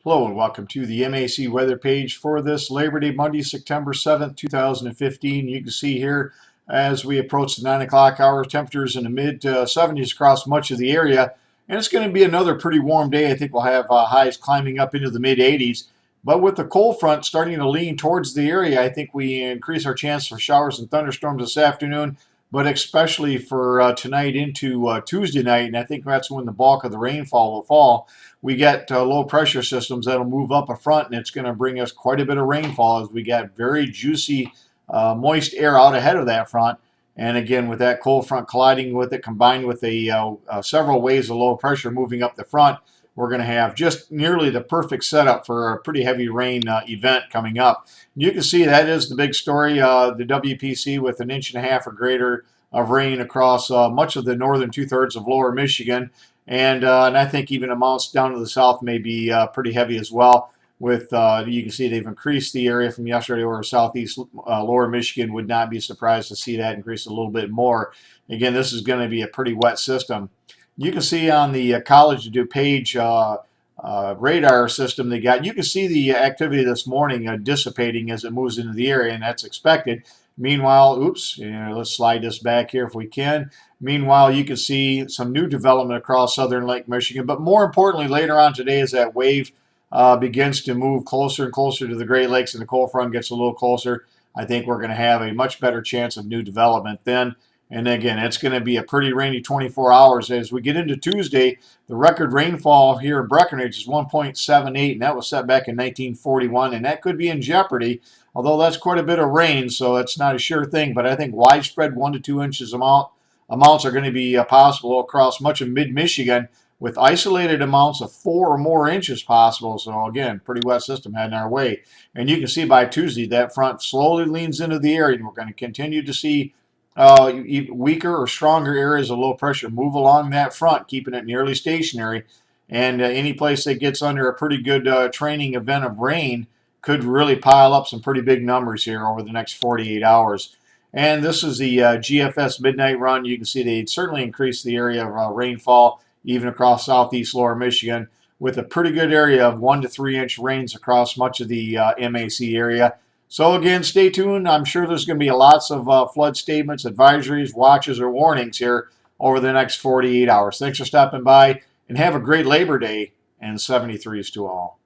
Hello and welcome to the MAC weather page for this Labor Day Monday, September 7th, 2015. You can see here as we approach the 9 o'clock hour, temperatures in the mid 70s across much of the area. And it's going to be another pretty warm day. I think we'll have highs climbing up into the mid 80s. But with the cold front starting to lean towards the area, I think we increase our chance for showers and thunderstorms this afternoon, but especially for tonight into Tuesday night. And I think that's when the bulk of the rainfall will fall. We get low pressure systems that'll move up a front, and it's going to bring us quite a bit of rainfall as we got very juicy, moist air out ahead of that front. And again, with that cold front colliding with it, combined with several waves of low pressure moving up the front, we're going to have just nearly the perfect setup for a pretty heavy rain event coming up. You can see that is the big story. The WPC with an inch and a half or greater of rain across much of the northern two-thirds of lower Michigan. And I think even amounts down to the south may be pretty heavy as well. With you can see they've increased the area from yesterday over southeast lower Michigan. Would not be surprised to see that increase a little bit more. Again, this is going to be a pretty wet system. You can see on the College DuPage radar system they got, you can see the activity this morning dissipating as it moves into the area, and that's expected. Meanwhile, oops, let's slide this back here if we can. Meanwhile, you can see some new development across southern Lake Michigan. But more importantly, later on today, as that wave begins to move closer and closer to the Great Lakes and the cold front gets a little closer, I think we're going to have a much better chance of new development then. And again, it's going to be a pretty rainy 24 hours. As we get into Tuesday, the record rainfall here in Breckenridge is 1.78, and that was set back in 1941, and that could be in jeopardy, although that's quite a bit of rain, so it's not a sure thing. But I think widespread 1 to 2 inches amounts are going to be possible across much of mid-Michigan, with isolated amounts of 4 or more inches possible. So again, pretty wet system heading our way. And you can see by Tuesday that front slowly leans into the area, and we're going to continue to see weaker or stronger areas of low pressure move along that front, keeping it nearly stationary. And any place that gets under a pretty good training event of rain could really pile up some pretty big numbers here over the next 48 hours. And this is the GFS midnight run. You can see they certainly increased the area of rainfall even across southeast lower Michigan, with a pretty good area of 1 to 3 inch rains across much of the MAC area. So again, stay tuned. I'm sure there's going to be lots of flood statements, advisories, watches, or warnings here over the next 48 hours. Thanks for stopping by, and have a great Labor Day, and 73s to all.